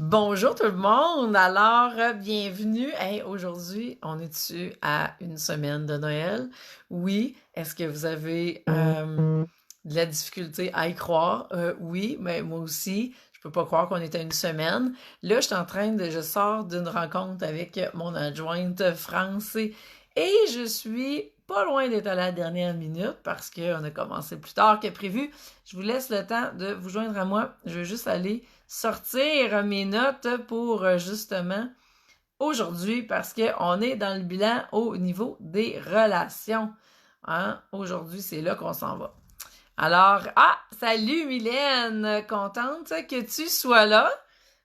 Bonjour tout le monde! Alors, bienvenue. Hey, aujourd'hui, on est-tu à une semaine de Noël? Oui. Est-ce que vous avez de la difficulté à y croire? Oui, mais moi aussi. Je peux pas croire qu'on est à une semaine. Là, je sors d'une rencontre avec mon adjointe France et je suis pas loin d'être à la dernière minute parce qu'on a commencé plus tard que prévu. Je vous laisse le temps de vous joindre à moi. Je vais juste aller sortir mes notes pour justement aujourd'hui parce qu'on est dans le bilan au niveau des relations. Hein? Aujourd'hui, c'est là qu'on s'en va. Alors, salut Mylène, contente que tu sois là.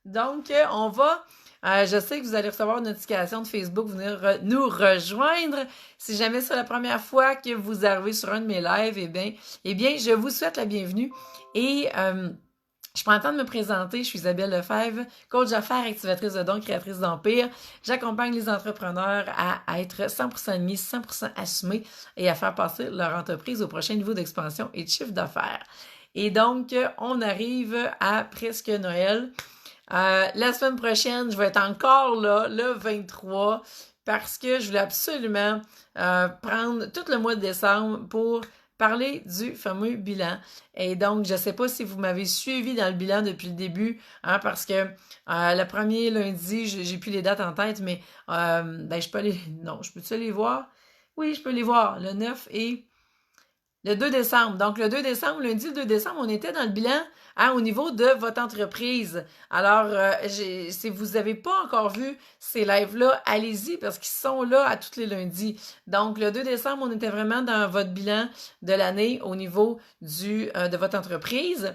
Donc, on va, je sais que vous allez recevoir une notification de Facebook, venir nous rejoindre. Si jamais c'est la première fois que vous arrivez sur un de mes lives, eh bien, je vous souhaite la bienvenue et je prends le temps de me présenter. Je suis Isabelle Lefebvre, coach d'affaires, activatrice de dons, créatrice d'empire. J'accompagne les entrepreneurs à être 100% mis, 100% assumés et à faire passer leur entreprise au prochain niveau d'expansion et de chiffre d'affaires. Et donc, on arrive à presque Noël. La semaine prochaine, je vais être encore là, le 23, parce que je voulais absolument prendre tout le mois de décembre pour parler du fameux bilan. Et donc, je ne sais pas si vous m'avez suivi dans le bilan depuis le début, hein, parce que le premier lundi, j'ai plus les dates en tête, mais je peux aller... Non, je peux-tu les voir? Oui, je peux les voir. Le 9 et le 2 décembre. Donc, le 2 décembre, lundi le 2 décembre, on était dans le bilan au niveau de votre entreprise. Alors, si vous n'avez pas encore vu ces lives-là, allez-y parce qu'ils sont là à tous les lundis. Donc, le 2 décembre, on était vraiment dans votre bilan de l'année au niveau de votre entreprise.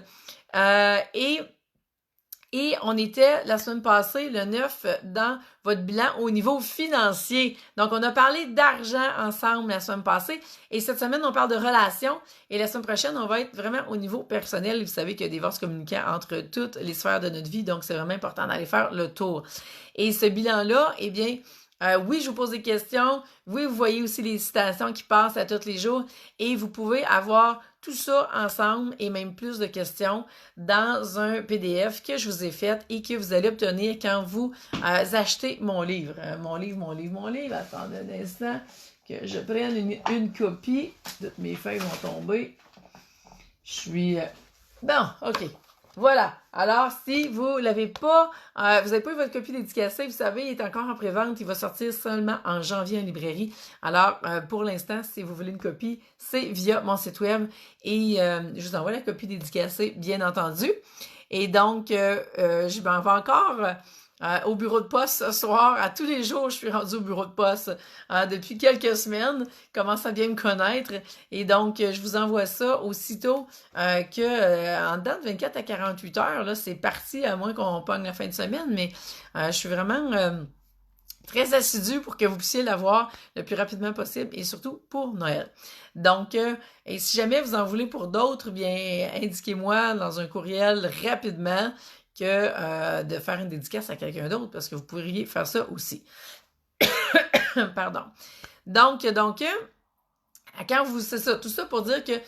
Et on était la semaine passée, le 9, dans votre bilan au niveau financier. Donc, on a parlé d'argent ensemble la semaine passée. Et cette semaine, on parle de relations. Et la semaine prochaine, on va être vraiment au niveau personnel. Vous savez qu'il y a des divorces communicants entre toutes les sphères de notre vie. Donc, c'est vraiment important d'aller faire le tour. Et ce bilan-là, eh bien, oui, je vous pose des questions. Oui, vous voyez aussi les citations qui passent à tous les jours. Et vous pouvez avoir tout ça ensemble et même plus de questions dans un PDF que je vous ai fait et que vous allez obtenir quand vous achetez mon livre. Mon livre. Attendez un instant que je prenne une copie. Toutes mes feuilles vont tomber. Je suis... Bon, OK. Voilà. Alors, si vous l'avez pas, vous n'avez pas eu votre copie dédicacée, vous savez, il est encore en pré-vente. Il va sortir seulement en janvier en librairie. Alors, pour l'instant, si vous voulez une copie, c'est via mon site web et je vous envoie la copie dédicacée, bien entendu. Et donc, je m'en vais encore au bureau de poste ce soir. À tous les jours, je suis rendue au bureau de poste depuis quelques semaines. Commence à bien me connaître. Et donc, je vous envoie ça aussitôt en date de 24 à 48 heures. Là, c'est parti, à moins qu'on pogne la fin de semaine. Mais je suis vraiment très assidue pour que vous puissiez l'avoir le plus rapidement possible et surtout pour Noël. Donc, et si jamais vous en voulez pour d'autres, bien, indiquez-moi dans un courriel rapidement que de faire une dédicace à quelqu'un d'autre parce que vous pourriez faire ça aussi. Pardon. Donc, c'est ça, tout ça pour dire que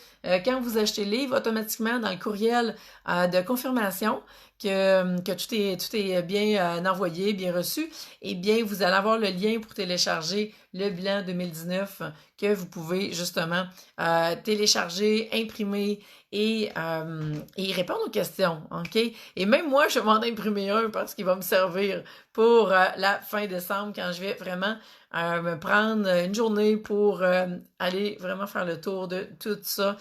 quand vous achetez le livre, automatiquement dans le courriel de confirmation que tout est bien envoyé, bien reçu, eh bien, vous allez avoir le lien pour télécharger le bilan 2019 que vous pouvez justement télécharger, imprimer et répondre aux questions, OK? Et même moi, je vais m'en imprimer un parce qu'il va me servir pour la fin décembre quand je vais vraiment me prendre une journée pour aller vraiment faire le tour de tout ça.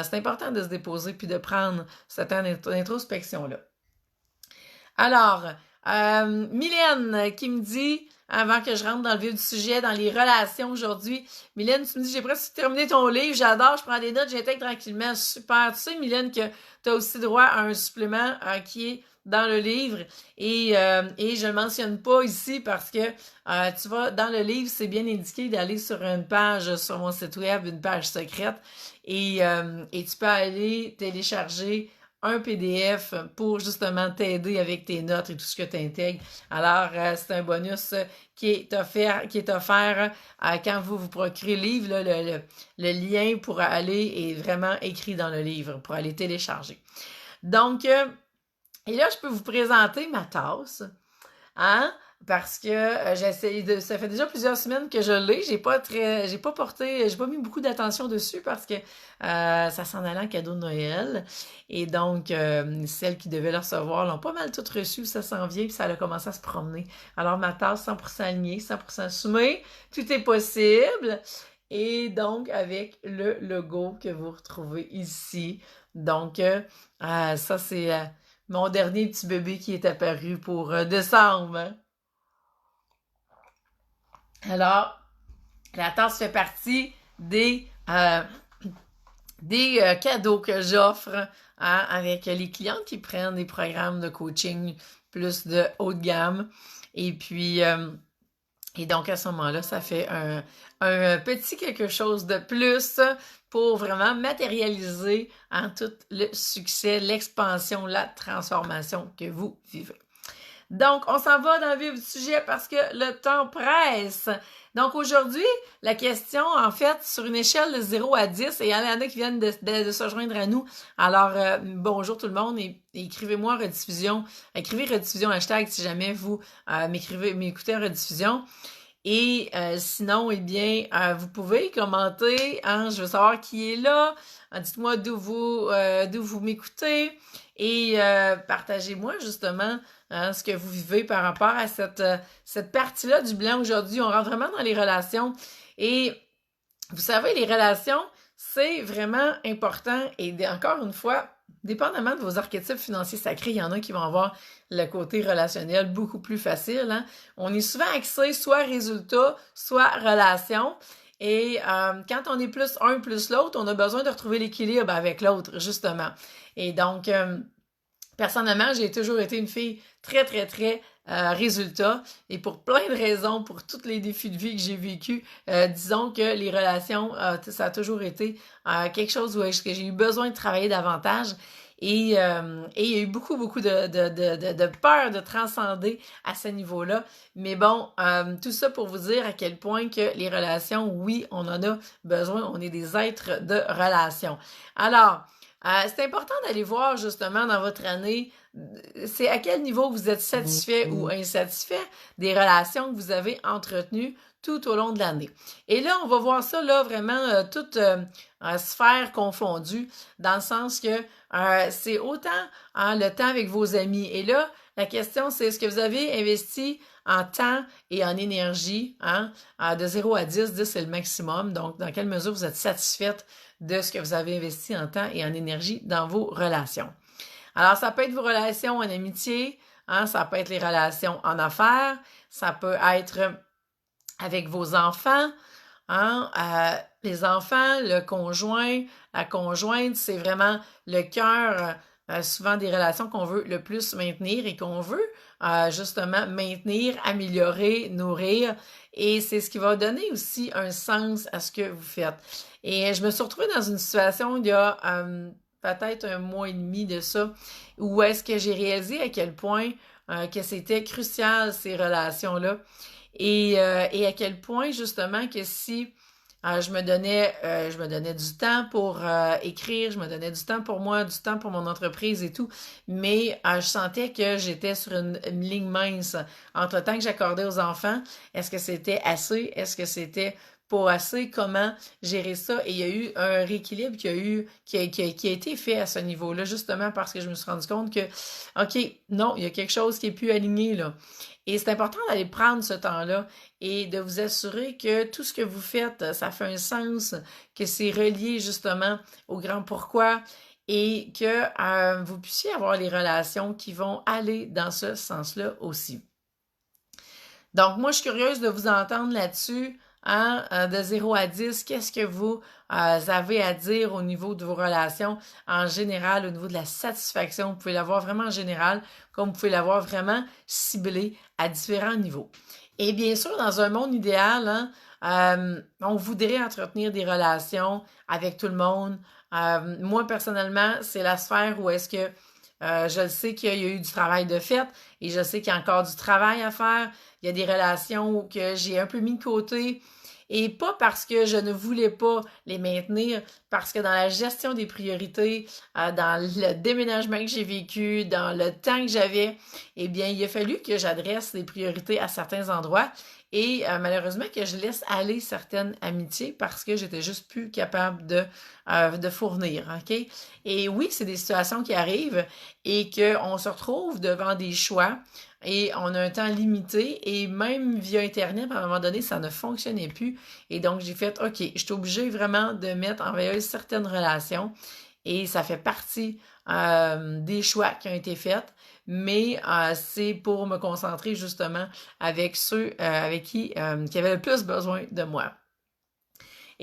C'est important de se déposer puis de prendre cette introspection-là. Alors, Mylène qui me dit, avant que je rentre dans le vif du sujet, dans les relations aujourd'hui, Mylène, tu me dis, j'ai presque terminé ton livre, j'adore, je prends des notes, j'intègre tranquillement, super. Tu sais, Mylène, que tu as aussi droit à un supplément qui est dans le livre et je le mentionne pas ici parce que tu vas dans le livre, c'est bien indiqué d'aller sur une page sur mon site web, une page secrète et tu peux aller télécharger un PDF pour justement t'aider avec tes notes et tout ce que tu intègres. Alors, c'est un bonus qui est offert quand vous procurez le livre. Là, le lien pour aller est vraiment écrit dans le livre, pour aller télécharger. Donc, Et là, je peux vous présenter ma tasse, hein? Parce que j'essaie de. Ça fait déjà plusieurs semaines que je l'ai. J'ai pas mis beaucoup d'attention dessus parce que ça s'en allait en cadeau de Noël. Et donc, celles qui devaient le recevoir l'ont pas mal toutes reçu, ça s'en vient, puis ça a commencé à se promener. Alors, ma tasse 100% alignée, 100% assumée, tout est possible. Et donc, avec le logo que vous retrouvez ici. Donc, ça, c'est mon dernier petit bébé qui est apparu pour décembre, hein. Alors, la tasse fait partie des cadeaux que j'offre, hein, avec les clientes qui prennent des programmes de coaching plus de haut de gamme. Et puis, et donc à ce moment-là, ça fait un petit quelque chose de plus pour vraiment matérialiser en tout le succès, l'expansion, la transformation que vous vivez. Donc, on s'en va dans le vif du sujet parce que le temps presse. Donc, aujourd'hui, la question, en fait, sur une échelle de 0 à 10, et il y en a qui viennent de se joindre à nous. Alors, bonjour tout le monde, et écrivez-moi rediffusion. Écrivez rediffusion hashtag si jamais vous m'écoutez en rediffusion. Et sinon, eh bien, vous pouvez commenter, hein, je veux savoir qui est là. Dites-moi d'où vous m'écoutez et partagez-moi justement, hein, ce que vous vivez par rapport à cette partie-là du bilan aujourd'hui. On rentre vraiment dans les relations et vous savez, les relations, c'est vraiment important et encore une fois, dépendamment de vos archétypes financiers sacrés, il y en a qui vont avoir le côté relationnel beaucoup plus facile, hein. On est souvent axé soit résultat, soit relation. Et quand on est plus un plus l'autre, on a besoin de retrouver l'équilibre avec l'autre, justement. Et donc, personnellement, j'ai toujours été une fille très, très, très résultat. Et pour plein de raisons, pour tous les défis de vie que j'ai vécu, disons que les relations, ça a toujours été quelque chose où que j'ai eu besoin de travailler davantage. Et il y a eu beaucoup, beaucoup de peur de transcender à ce niveau-là. Mais bon, tout ça pour vous dire à quel point que les relations, oui, on en a besoin. On est des êtres de relations. Alors, c'est important d'aller voir justement dans votre année, c'est à quel niveau vous êtes satisfait ou insatisfait des relations que vous avez entretenues tout au long de l'année. Et là, on va voir ça là vraiment toute sphère confondue, dans le sens que c'est autant le temps avec vos amis. Et là, la question, c'est est-ce que vous avez investi en temps et en énergie, hein, de 0 à 10, 10 c'est le maximum. Donc, dans quelle mesure vous êtes satisfaite de ce que vous avez investi en temps et en énergie dans vos relations. Alors, ça peut être vos relations en amitié, hein, ça peut être les relations en affaires, ça peut être avec vos enfants, hein, les enfants, le conjoint, la conjointe, c'est vraiment le cœur souvent des relations qu'on veut le plus maintenir et qu'on veut justement maintenir, améliorer, nourrir. Et c'est ce qui va donner aussi un sens à ce que vous faites. Et je me suis retrouvée dans une situation il y a peut-être un mois et demi de ça, où est-ce que j'ai réalisé à quel point que c'était crucial ces relations-là. Et à quel point justement que si je me donnais du temps pour écrire, je me donnais du temps pour moi, du temps pour mon entreprise et tout, mais je sentais que j'étais sur une ligne mince entre le temps que j'accordais aux enfants. Est-ce que c'était assez? Est-ce que c'était pas assez? Comment gérer ça? Et il y a eu un rééquilibre qui a été fait à ce niveau-là, justement parce que je me suis rendu compte que, OK, non, il y a quelque chose qui est plus aligné, là. Et c'est important d'aller prendre ce temps-là et de vous assurer que tout ce que vous faites, ça fait un sens, que c'est relié justement au grand pourquoi et que vous puissiez avoir les relations qui vont aller dans ce sens-là aussi. Donc, moi, je suis curieuse de vous entendre là-dessus, hein, de 0 à 10. Qu'est-ce que vous avez à dire au niveau de vos relations en général, au niveau de la satisfaction? Vous pouvez l'avoir vraiment en général, comme vous pouvez l'avoir vraiment ciblé à différents niveaux. Et bien sûr, dans un monde idéal, hein, on voudrait entretenir des relations avec tout le monde. Moi, personnellement, c'est la sphère où est-ce que je le sais qu'il y a eu du travail de fait et je sais qu'il y a encore du travail à faire. Il y a des relations que j'ai un peu mis de côté et pas parce que je ne voulais pas les maintenir, parce que dans la gestion des priorités, dans le déménagement que j'ai vécu, dans le temps que j'avais, eh bien, il a fallu que j'adresse les priorités à certains endroits et malheureusement que je laisse aller certaines amitiés parce que j'étais juste plus capable de fournir, OK? Et oui, c'est des situations qui arrivent et qu'on se retrouve devant des choix et on a un temps limité et même via Internet, à un moment donné, ça ne fonctionnait plus. Et donc, j'ai fait, OK, je suis obligée vraiment de mettre en veilleuse certaines relations et ça fait partie des choix qui ont été faits, mais c'est pour me concentrer justement avec ceux avec qui avaient le plus besoin de moi.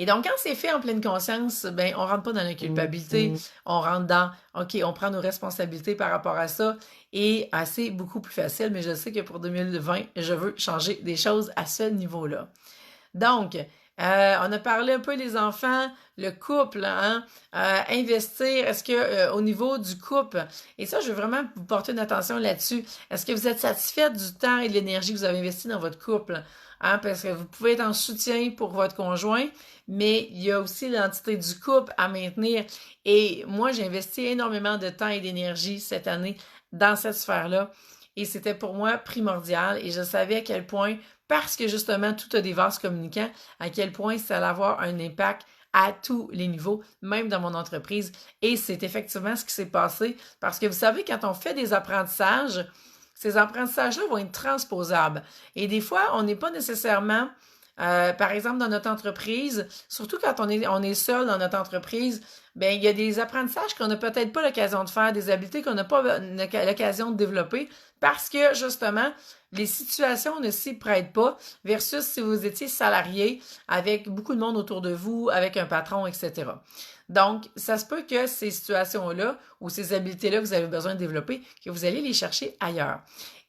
Et donc, quand c'est fait en pleine conscience, ben, on rentre pas dans la culpabilité, on rentre dans, OK, on prend nos responsabilités par rapport à ça, et c'est beaucoup plus facile, mais je sais que pour 2020, je veux changer des choses à ce niveau-là. Donc, on a parlé un peu des enfants, le couple, hein, investir, est-ce que au niveau du couple, et ça, je veux vraiment vous porter une attention là-dessus, est-ce que vous êtes satisfaite du temps et de l'énergie que vous avez investi dans votre couple? Hein, parce que vous pouvez être en soutien pour votre conjoint, mais il y a aussi l'entité du couple à maintenir. Et moi, j'ai investi énormément de temps et d'énergie cette année dans cette sphère-là. Et c'était pour moi primordial. Et je savais à quel point, parce que justement, tout a des vases communicants, à quel point ça allait avoir un impact à tous les niveaux, même dans mon entreprise. Et c'est effectivement ce qui s'est passé. Parce que vous savez, quand on fait des apprentissages, ces apprentissages-là vont être transposables. Et des fois, on n'est pas nécessairement, par exemple, dans notre entreprise, surtout quand on est seul dans notre entreprise, ben il y a des apprentissages qu'on n'a peut-être pas l'occasion de faire, des habiletés qu'on n'a pas l'occasion de développer parce que, justement, les situations ne s'y prêtent pas versus si vous étiez salarié avec beaucoup de monde autour de vous, avec un patron, etc. Donc, ça se peut que ces situations-là ou ces habiletés-là que vous avez besoin de développer, que vous allez les chercher ailleurs.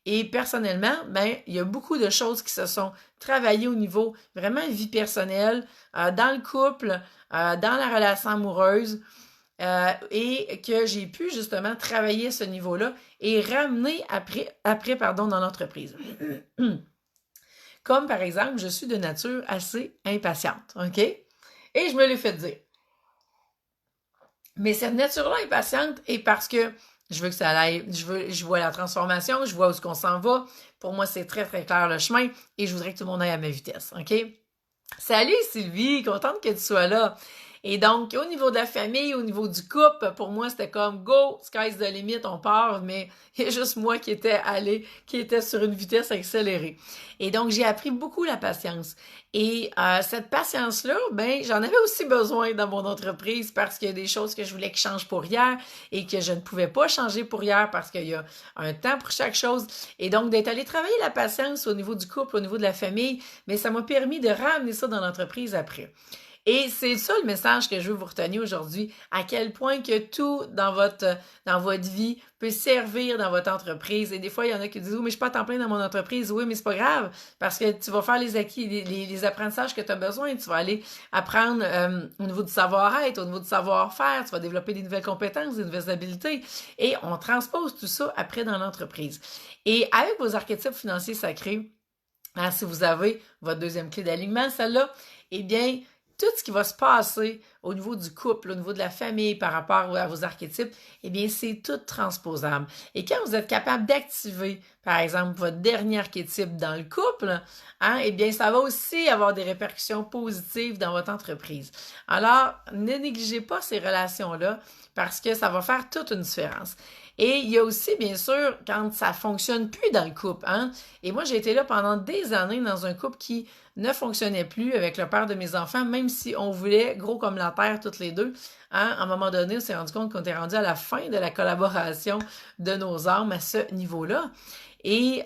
Et personnellement, ben, il y a beaucoup de choses qui se sont travaillées au niveau vraiment vie personnelle, dans le couple, dans la relation amoureuse, et que j'ai pu justement travailler ce niveau-là et ramener après dans l'entreprise. Comme par exemple, je suis de nature assez impatiente, OK? Et je me l'ai fait dire. Mais cette nature-là impatiente est parce que je veux que ça aille, je vois la transformation, je vois où est-ce qu'on s'en va. Pour moi, c'est très, très clair le chemin et je voudrais que tout le monde aille à ma vitesse, OK? Salut Sylvie, contente que tu sois là. Et donc, au niveau de la famille, au niveau du couple, pour moi, c'était comme go, sky's the limit, on part, mais il y a juste moi qui était sur une vitesse accélérée. Et donc, j'ai appris beaucoup la patience. Et cette patience-là, ben, j'en avais aussi besoin dans mon entreprise parce qu'il y a des choses que je voulais qu'ils changent pour hier et que je ne pouvais pas changer pour hier parce qu'il y a un temps pour chaque chose. Et donc, d'être allé travailler la patience au niveau du couple, au niveau de la famille, mais ça m'a permis de ramener ça dans l'entreprise après. Et c'est ça le message que je veux vous retenir aujourd'hui, à quel point que tout dans votre vie peut servir dans votre entreprise. Et des fois, il y en a qui disent « Oui, mais je suis pas à temps plein dans mon entreprise. » Oui, mais c'est pas grave, parce que tu vas faire les apprentissages que tu as besoin. Tu vas aller apprendre au niveau du savoir-être, au niveau du savoir-faire. Tu vas développer des nouvelles compétences, des nouvelles habiletés. Et on transpose tout ça après dans l'entreprise. Et avec vos archétypes financiers sacrés, hein, si vous avez votre deuxième clé d'alignement, celle-là, eh bien, tout ce qui va se passer au niveau du couple, au niveau de la famille par rapport à vos archétypes, eh bien, c'est tout transposable. Et quand vous êtes capable d'activer, par exemple, votre dernier archétype dans le couple, hein, eh bien, ça va aussi avoir des répercussions positives dans votre entreprise. Alors, ne négligez pas ces relations-là parce que ça va faire toute une différence. Et il y a aussi, bien sûr, quand ça fonctionne plus dans le couple, hein. Et moi, j'ai été là pendant des années dans un couple qui ne fonctionnait plus avec le père de mes enfants, même si on voulait gros comme la terre toutes les deux. Hein? À un moment donné, on s'est rendu compte qu'on était rendu à la fin de la collaboration de nos âmes à ce niveau-là. Et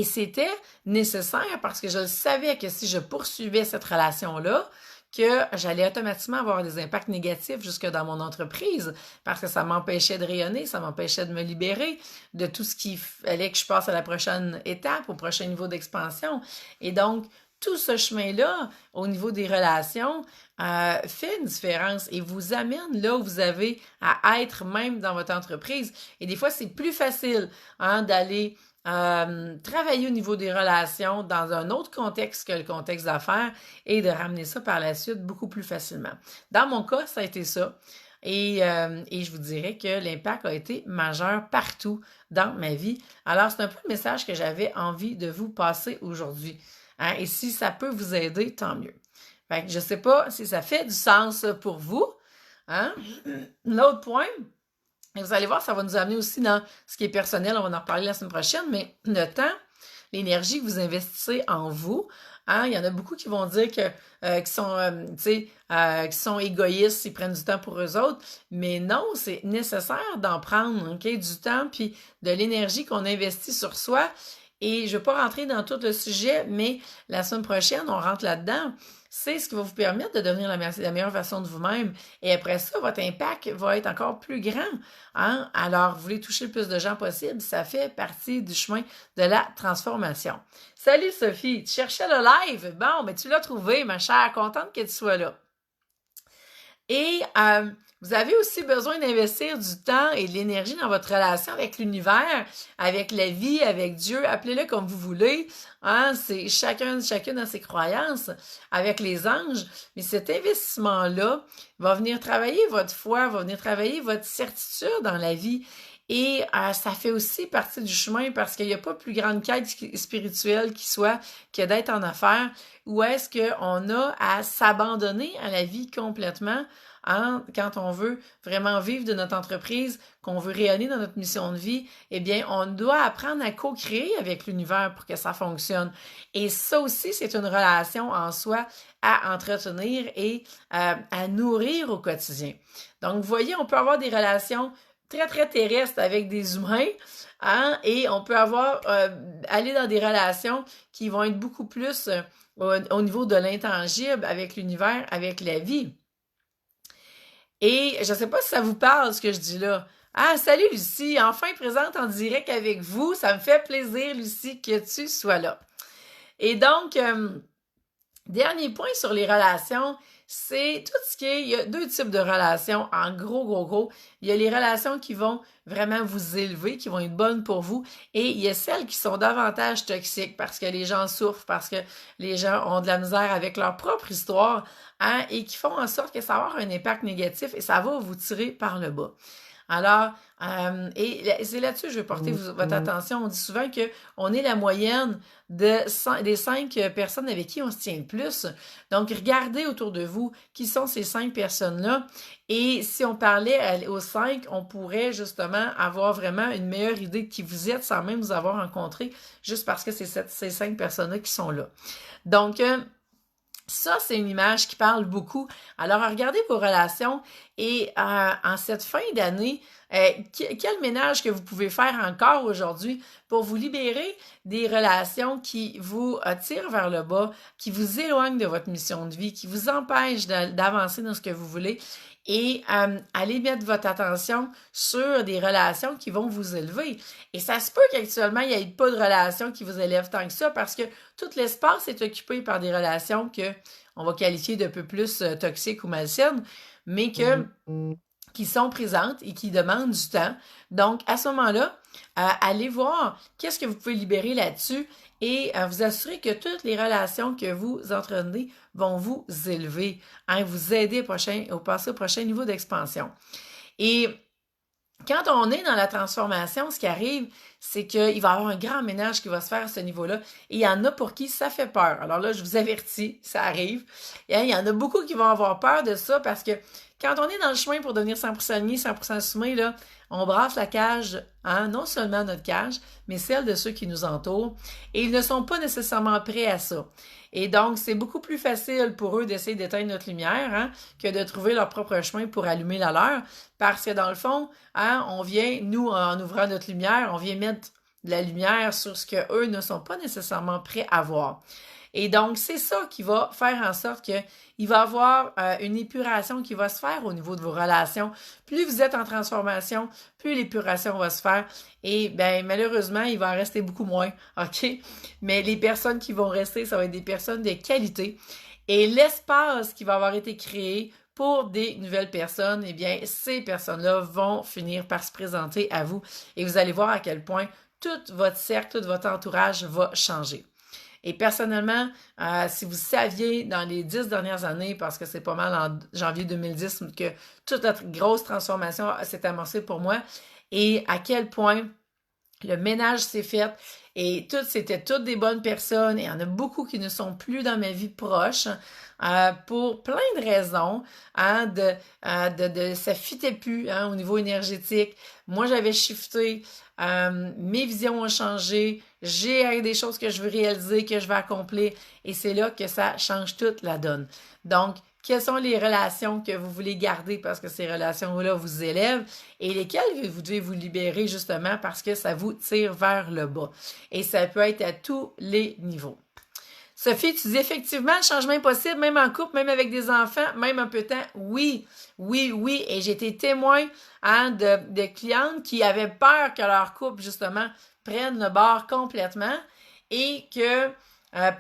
c'était nécessaire parce que je savais que si je poursuivais cette relation-là, que j'allais automatiquement avoir des impacts négatifs jusque dans mon entreprise parce que ça m'empêchait de rayonner, ça m'empêchait de me libérer de tout ce qu'il fallait que je passe à la prochaine étape, au prochain niveau d'expansion. Et donc, tout ce chemin-là, au niveau des relations, fait une différence et vous amène là où vous avez à être même dans votre entreprise. Et des fois, c'est plus facile hein, d'aller travailler au niveau des relations dans un autre contexte que le contexte d'affaires et de ramener ça par la suite beaucoup plus facilement. Dans mon cas, ça a été ça. Et je vous dirais que l'impact a été majeur partout dans ma vie. Alors, c'est un peu le message que j'avais envie de vous passer aujourd'hui. Hein? Et si ça peut vous aider, tant mieux. Fait que je ne sais pas si ça fait du sens pour vous. Hein? L'autre point, et vous allez voir, ça va nous amener aussi dans ce qui est personnel, on va en reparler la semaine prochaine, mais le temps, l'énergie que vous investissez en vous, hein, il y en a beaucoup qui vont dire que qui sont égoïstes, ils prennent du temps pour eux autres, mais non, c'est nécessaire d'en prendre, OK, du temps puis de l'énergie qu'on investit sur soi. Et je ne vais pas rentrer dans tout le sujet, mais la semaine prochaine, on rentre là-dedans. C'est ce qui va vous permettre de devenir la meilleure version de vous-même. Et après ça, votre impact va être encore plus grand. Hein? Alors, vous voulez toucher le plus de gens possible, ça fait partie du chemin de la transformation. Salut Sophie, tu cherchais le live? Bon, mais tu l'as trouvé, ma chère, contente que tu sois là. Et vous avez aussi besoin d'investir du temps et de l'énergie dans votre relation avec l'univers, avec la vie, avec Dieu, appelez-le comme vous voulez. Hein? C'est chacune a ses croyances avec les anges. Mais cet investissement-là va venir travailler votre foi, va venir travailler votre certitude dans la vie. Et ça fait aussi partie du chemin parce qu'il n'y a pas plus grande quête spirituelle qui soit que d'être en affaires. Où est-ce qu'on a à s'abandonner à la vie complètement hein, quand on veut vraiment vivre de notre entreprise, qu'on veut rayonner dans notre mission de vie, eh bien, on doit apprendre à co-créer avec l'univers pour que ça fonctionne. Et ça aussi, c'est une relation en soi à entretenir et à nourrir au quotidien. Donc, vous voyez, on peut avoir des relations très, très terrestre avec des humains, hein, et on peut aller dans des relations qui vont être beaucoup plus au niveau de l'intangible avec l'univers, avec la vie. Et je ne sais pas si ça vous parle, ce que je dis là. Ah, salut Lucie, enfin présente en direct avec vous. Ça me fait plaisir, Lucie, que tu sois là. Et donc, dernier point sur les relations, c'est tout ce qui est, il y a deux types de relations, en gros. Il y a les relations qui vont vraiment vous élever, qui vont être bonnes pour vous, et il y a celles qui sont davantage toxiques parce que les gens souffrent, parce que les gens ont de la misère avec leur propre histoire, hein, et qui font en sorte que ça va avoir un impact négatif et ça va vous tirer par le bas. Alors, et c'est là-dessus que je veux porter votre attention. On dit souvent qu'on est la moyenne des 5 personnes avec qui on se tient le plus. Donc, regardez autour de vous qui sont ces 5 personnes-là. Et si on parlait aux 5, on pourrait justement avoir vraiment une meilleure idée de qui vous êtes sans même vous avoir rencontré, juste parce que c'est ces 5 personnes-là qui sont là. Donc, ça, c'est une image qui parle beaucoup. Alors, regardez vos relations et en cette fin d'année, quel ménage que vous pouvez faire encore aujourd'hui pour vous libérer des relations qui vous tirent vers le bas, qui vous éloignent de votre mission de vie, qui vous empêchent d'avancer dans ce que vous voulez et allez mettre votre attention sur des relations qui vont vous élever. Et ça se peut qu'actuellement, il n'y ait pas de relations qui vous élèvent tant que ça parce que tout l'espace est occupé par des relations que on va qualifier d'un peu plus toxiques ou malsaines, mais qui sont présentes et qui demandent du temps. Donc, à ce moment-là, allez voir qu'est-ce que vous pouvez libérer là-dessus et vous assurer que toutes les relations que vous entretenez vont vous élever, hein, vous aider au passer au prochain niveau d'expansion. Et quand on est dans la transformation, ce qui arrive, c'est qu'il va y avoir un grand ménage qui va se faire à ce niveau-là. Et il y en a pour qui ça fait peur. Alors là, je vous avertis, ça arrive. Et il y en a beaucoup qui vont avoir peur de ça parce que quand on est dans le chemin pour devenir 100% aligné, 100% soumis, là, on brasse la cage, hein, non seulement notre cage, mais celle de ceux qui nous entourent. Et ils ne sont pas nécessairement prêts à ça. Et donc, c'est beaucoup plus facile pour eux d'essayer d'éteindre notre lumière hein, que de trouver leur propre chemin pour allumer la leur. Parce que dans le fond, hein, on vient, nous, en ouvrant notre lumière, on vient mettre de la lumière sur ce qu'eux ne sont pas nécessairement prêts à voir. Et donc, c'est ça qui va faire en sorte qu'il va y avoir une épuration qui va se faire au niveau de vos relations. Plus vous êtes en transformation, plus l'épuration va se faire. Et bien, malheureusement, il va en rester beaucoup moins, OK? Mais les personnes qui vont rester, ça va être des personnes de qualité. Et l'espace qui va avoir été créé pour des nouvelles personnes, eh bien, ces personnes-là vont finir par se présenter à vous. Et vous allez voir à quel point tout votre cercle, tout votre entourage va changer. Et personnellement, si vous saviez dans les 10 dernières années, parce que c'est pas mal en janvier 2010 que toute notre grosse transformation s'est amorcée pour moi, et à quel point le ménage s'est fait, et c'était toutes des bonnes personnes, et il y en a beaucoup qui ne sont plus dans ma vie proche, pour plein de raisons, hein, ça fitait plus, hein, au niveau énergétique. Moi, j'avais shifté, mes visions ont changé, j'ai des choses que je veux réaliser, que je veux accomplir, et c'est là que ça change toute la donne. Donc, quelles sont les relations que vous voulez garder parce que ces relations-là vous élèvent et lesquelles vous devez vous libérer justement parce que ça vous tire vers le bas. Et ça peut être à tous les niveaux. Sophie, tu dis effectivement, le changement est possible, même en couple, même avec des enfants, même un peu de temps. Oui, oui, oui. Et j'ai été témoin, hein, de clientes qui avaient peur que leur couple, justement, prenne le bord complètement et que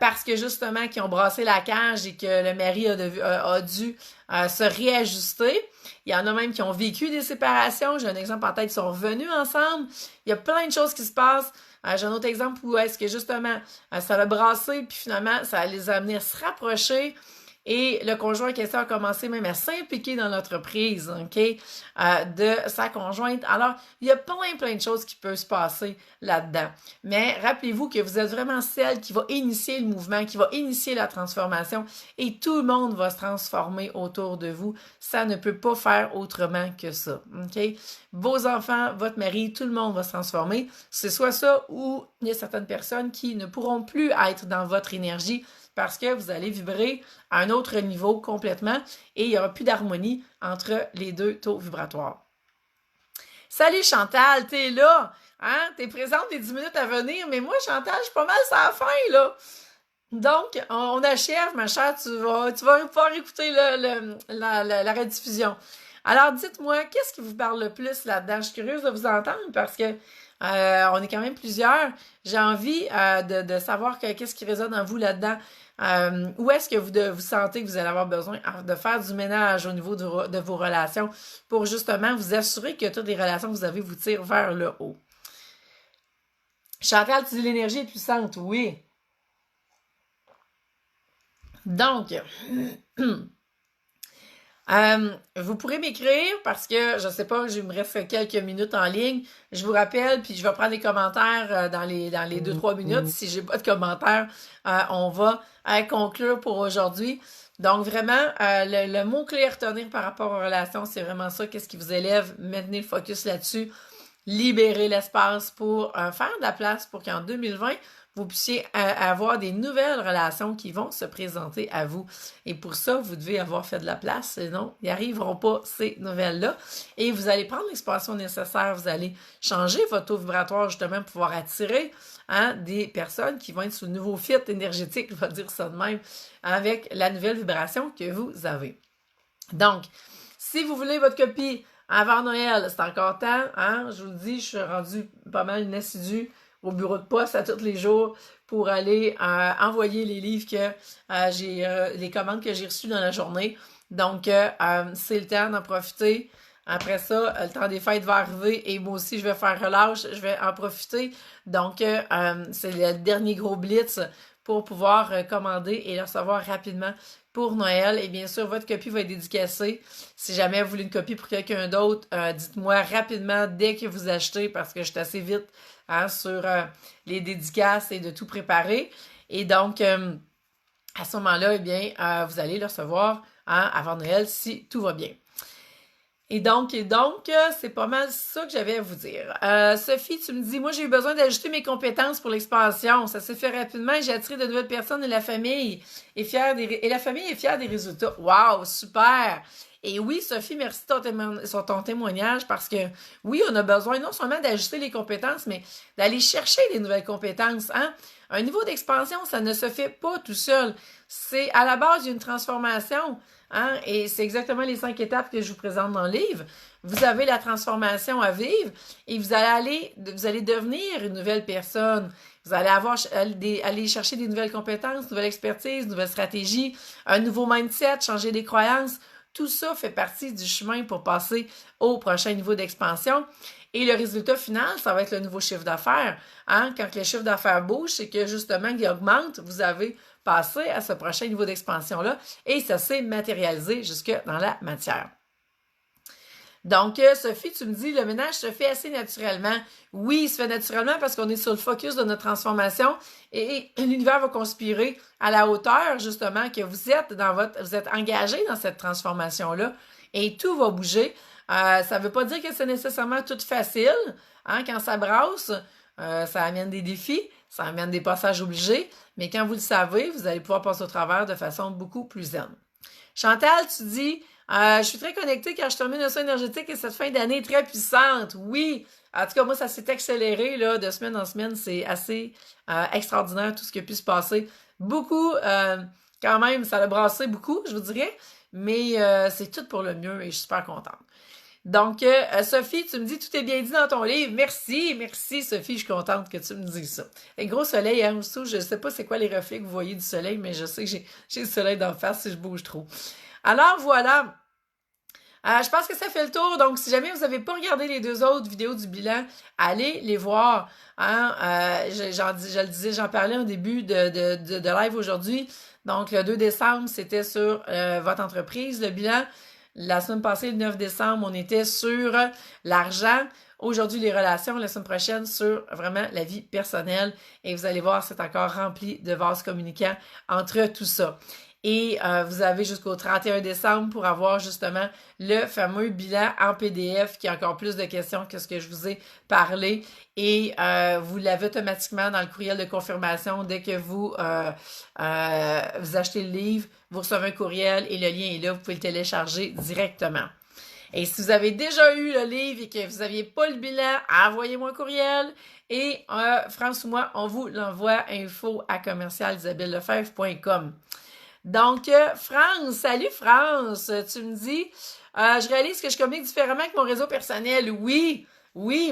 parce que justement, qu'ils ont brassé la cage et que le mari a dû se réajuster. Il y en a même qui ont vécu des séparations. J'ai un exemple en tête, ils sont revenus ensemble. Il y a plein de choses qui se passent. J'ai un autre exemple où est-ce que justement, ça l'a brassé, puis finalement, ça les a amenés à se rapprocher. Et le conjoint en question a commencé même à s'impliquer dans l'entreprise, OK, de sa conjointe. Alors, il y a plein de choses qui peuvent se passer là-dedans. Mais rappelez-vous que vous êtes vraiment celle qui va initier le mouvement, qui va initier la transformation et tout le monde va se transformer autour de vous. Ça ne peut pas faire autrement que ça, OK? Vos enfants, votre mari, tout le monde va se transformer. C'est soit ça ou il y a certaines personnes qui ne pourront plus être dans votre énergie parce que vous allez vibrer à un autre niveau complètement et il n'y aura plus d'harmonie entre les deux taux vibratoires. Salut Chantal, t'es là, hein? T'es présente les 10 minutes à venir, mais moi Chantal, je suis pas mal sur la fin, là. Donc, on achève, ma chère, tu vas pouvoir écouter la rediffusion. Alors, dites-moi, qu'est-ce qui vous parle le plus là-dedans? Je suis curieuse de vous entendre parce que on est quand même plusieurs. J'ai envie de savoir qu'est-ce qui résonne en vous là-dedans. Où est-ce que vous sentez que vous allez avoir besoin de faire du ménage au niveau de vos relations pour justement vous assurer que toutes les relations que vous avez vous tirent vers le haut? Chantal, tu dis l'énergie est puissante, oui. Donc, vous pourrez m'écrire parce que, je sais pas, il me reste quelques minutes en ligne. Je vous rappelle, puis je vais prendre des commentaires dans les 2-3 minutes. Si j'ai pas de commentaires, on va conclure pour aujourd'hui. Donc, vraiment, le mot-clé à retenir par rapport aux relations, c'est vraiment ça. Qu'est-ce qui vous élève? Maintenez le focus là-dessus. Libérez l'espace pour faire de la place pour qu'en 2020, vous puissiez avoir des nouvelles relations qui vont se présenter à vous. Et pour ça, vous devez avoir fait de la place, sinon, ils n'y arriveront pas, ces nouvelles-là. Et vous allez prendre l'expansion nécessaire, vous allez changer votre taux vibratoire, justement, pour pouvoir attirer des personnes qui vont être sous le nouveau fit énergétique, je vais dire ça de même, avec la nouvelle vibration que vous avez. Donc, si vous voulez votre copie avant Noël, c'est encore temps, hein? Je vous le dis, je suis rendue pas mal une assidue au bureau de poste à tous les jours pour aller envoyer les livres que les commandes que j'ai reçues dans la journée. Donc, c'est le temps d'en profiter. Après ça, le temps des fêtes va arriver et moi aussi, je vais faire relâche, je vais en profiter. Donc, c'est le dernier gros blitz pour pouvoir commander et le recevoir rapidement pour Noël. Et bien sûr, votre copie va être dédicacée. Si jamais vous voulez une copie pour quelqu'un d'autre, dites-moi rapidement dès que vous achetez parce que je suis assez vite sur les dédicaces et de tout préparer. Et donc, à ce moment-là, eh bien, vous allez le recevoir avant Noël si tout va bien. Et donc, c'est pas mal ça que j'avais à vous dire. Sophie, tu me dis, moi, j'ai eu besoin d'ajuster mes compétences pour l'expansion. Ça s'est fait rapidement et j'ai attiré de nouvelles personnes et la famille est fière des résultats. Wow, super! Et oui, Sophie, merci sur ton témoignage parce que oui, on a besoin non seulement d'ajuster les compétences, mais d'aller chercher des nouvelles compétences. Un niveau d'expansion, ça ne se fait pas tout seul. C'est à la base d'une transformation. Et c'est exactement les 5 étapes que je vous présente dans le livre. Vous avez la transformation à vivre et vous allez devenir une nouvelle personne. Vous allez aller chercher des nouvelles compétences, nouvelles expertises, nouvelles stratégies, un nouveau mindset, changer des croyances. Tout ça fait partie du chemin pour passer au prochain niveau d'expansion. Et le résultat final, ça va être le nouveau chiffre d'affaires. Hein? Quand le chiffre d'affaires bouge, c'est que justement, il augmente, vous avez passé à ce prochain niveau d'expansion-là et ça s'est matérialisé jusque dans la matière. Donc, Sophie, tu me dis, le ménage se fait assez naturellement. Oui, il se fait naturellement parce qu'on est sur le focus de notre transformation et l'univers va conspirer à la hauteur, justement, que vous êtes engagé dans cette transformation-là et tout va bouger. Ça ne veut pas dire que c'est nécessairement tout facile. Hein, quand ça brasse, ça amène des défis, ça amène des passages obligés, mais quand vous le savez, vous allez pouvoir passer au travers de façon beaucoup plus zen. Chantal, tu dis, je suis très connectée quand je termine le saut énergétique et cette fin d'année est très puissante. Oui, en tout cas, moi, ça s'est accéléré là, de semaine en semaine. C'est assez extraordinaire tout ce qui a pu se passer. Beaucoup, quand même, ça a brassé beaucoup, je vous dirais, mais c'est tout pour le mieux et je suis super contente. Donc, Sophie, tu me dis tout est bien dit dans ton livre. Merci, merci Sophie, je suis contente que tu me dises ça. Et gros soleil, hein, aussi, je sais pas c'est quoi les reflets que vous voyez du soleil, mais je sais que j'ai le soleil d'en face si je bouge trop. Alors voilà, je pense que ça fait le tour. Donc, si jamais vous n'avez pas regardé les 2 autres vidéos du bilan, allez les voir. Hein? Je le disais, j'en parlais au début de live aujourd'hui. Donc, le 2 décembre, c'était sur votre entreprise, le bilan. La semaine passée, le 9 décembre, on était sur l'argent. Aujourd'hui, les relations. La semaine prochaine, sur vraiment la vie personnelle. Et vous allez voir, c'est encore rempli de vases communicants entre tout ça. Et vous avez jusqu'au 31 décembre pour avoir justement le fameux bilan en PDF qui a encore plus de questions que ce que je vous ai parlé. Et vous l'avez automatiquement dans le courriel de confirmation dès que vous achetez le livre, vous recevez un courriel et le lien est là, vous pouvez le télécharger directement. Et si vous avez déjà eu le livre et que vous n'aviez pas le bilan, envoyez-moi un courriel et France ou moi, on vous l'envoie info@commercialisabellefebvre.com. Donc, France, salut France, tu me dis, je réalise que je communique différemment avec mon réseau personnel. Oui,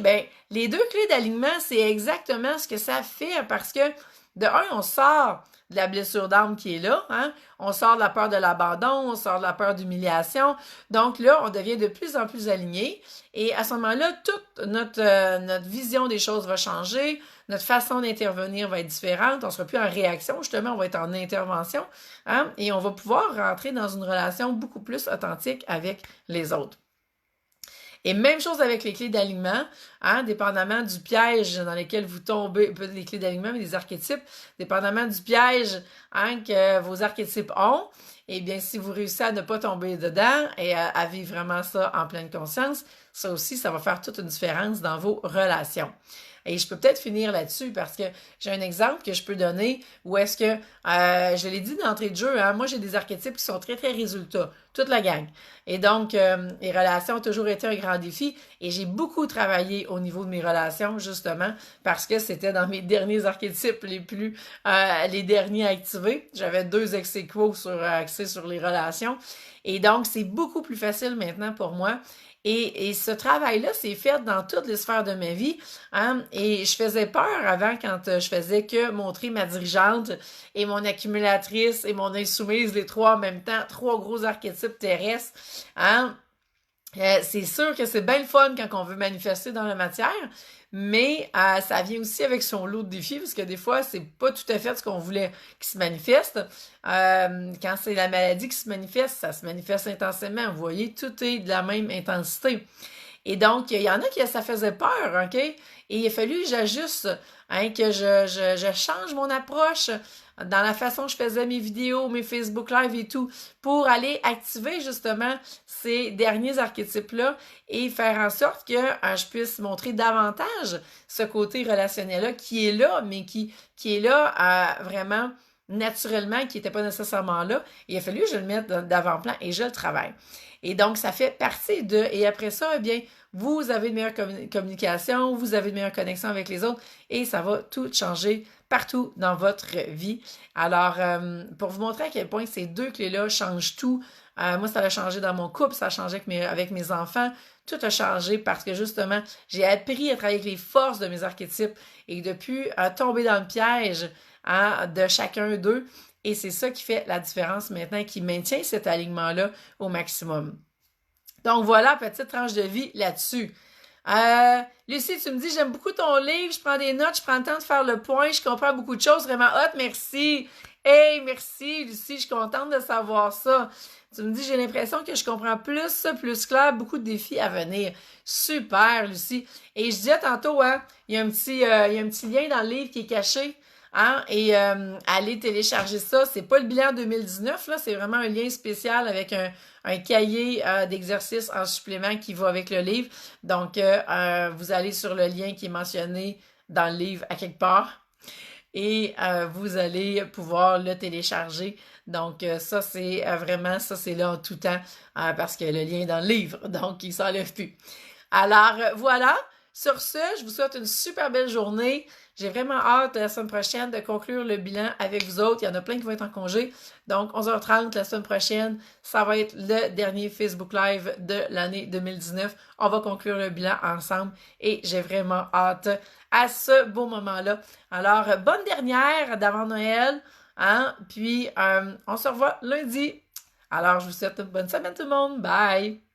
ben, les 2 clés d'alignement, c'est exactement ce que ça fait parce que, de un, on sort de la blessure d'âme qui est là, hein? On sort de la peur de l'abandon, on sort de la peur d'humiliation. Donc là, on devient de plus en plus aligné. Et à ce moment-là, toute notre vision des choses va changer. Notre façon d'intervenir va être différente. On ne sera plus en réaction, justement, on va être en intervention. Hein? Et on va pouvoir rentrer dans une relation beaucoup plus authentique avec les autres. Et même chose avec les clés d'alignement, hein, dépendamment du piège dans lequel vous tombez, pas les clés d'alignement, mais les archétypes, dépendamment du piège hein, que vos archétypes ont, eh bien, si vous réussissez à ne pas tomber dedans et à vivre vraiment ça en pleine conscience, ça aussi, ça va faire toute une différence dans vos relations. Et je peux peut-être finir là-dessus parce que j'ai un exemple que je peux donner où est-ce que, je l'ai dit d'entrée de jeu, hein, moi j'ai des archétypes qui sont très, très résultats, toute la gang. Et donc, les relations ont toujours été un grand défi et j'ai beaucoup travaillé au niveau de mes relations, justement, parce que c'était dans mes derniers archétypes les derniers à activer. J'avais 2 ex-aequo axés sur les relations. Et donc, c'est beaucoup plus facile maintenant pour moi. Et ce travail-là, c'est fait dans toutes les sphères de ma vie. Hein? Et je faisais peur avant quand je faisais que montrer ma dirigeante et mon accumulatrice et mon insoumise, les 3 en même temps, 3 gros archétypes terrestres. Hein? C'est sûr que c'est bien le fun quand on veut manifester dans la matière, mais ça vient aussi avec son lot de défis, parce que des fois, c'est pas tout à fait ce qu'on voulait qui se manifeste. Quand c'est la maladie qui se manifeste, ça se manifeste intensément. Vous voyez, tout est de la même intensité. Et donc, il y en a qui ça faisait peur, OK? Et il a fallu que j'ajuste, hein, que je change mon approche dans la façon que je faisais mes vidéos, mes Facebook Live et tout, pour aller activer justement ces derniers archétypes-là et faire en sorte que je puisse montrer davantage ce côté relationnel-là qui est là, mais qui est là vraiment naturellement, qui n'était pas nécessairement là. Il a fallu que je le mette d'avant-plan et je le travaille. Et donc, ça fait partie de... Et après ça, eh bien, vous avez une meilleure communication, vous avez une meilleure connexion avec les autres et ça va tout changer partout dans votre vie. Alors, pour vous montrer à quel point ces 2 clés-là changent tout, moi, ça a changé dans mon couple, ça a changé avec mes enfants, tout a changé parce que justement, j'ai appris à travailler avec les forces de mes archétypes et depuis tomber dans le piège hein, de chacun d'eux. Et c'est ça qui fait la différence maintenant, qui maintient cet alignement-là au maximum. Donc voilà, petite tranche de vie là-dessus. Lucie, tu me dis, j'aime beaucoup ton livre, je prends des notes, je prends le temps de faire le point, je comprends beaucoup de choses, vraiment hot, merci. Hey, merci, Lucie, je suis contente de savoir ça. Tu me dis, j'ai l'impression que je comprends plus clair, beaucoup de défis à venir. Super, Lucie. Et je disais tantôt, hein, il y a un petit lien dans le livre qui est caché. Hein? Et allez télécharger ça. C'est pas le bilan 2019, là, c'est vraiment un lien spécial avec un cahier d'exercices en supplément qui va avec le livre. Donc, vous allez sur le lien qui est mentionné dans le livre à quelque part et vous allez pouvoir le télécharger. Donc, ça, c'est vraiment, ça, c'est là en tout temps parce que le lien est dans le livre, donc il s'enlève plus. Alors, voilà. Sur ce, je vous souhaite une super belle journée. J'ai vraiment hâte la semaine prochaine de conclure le bilan avec vous autres. Il y en a plein qui vont être en congé. Donc, 11h30 la semaine prochaine, ça va être le dernier Facebook Live de l'année 2019. On va conclure le bilan ensemble et j'ai vraiment hâte à ce beau moment-là. Alors, bonne dernière d'avant Noël. Hein? Puis, on se revoit lundi. Alors, je vous souhaite une bonne semaine tout le monde. Bye!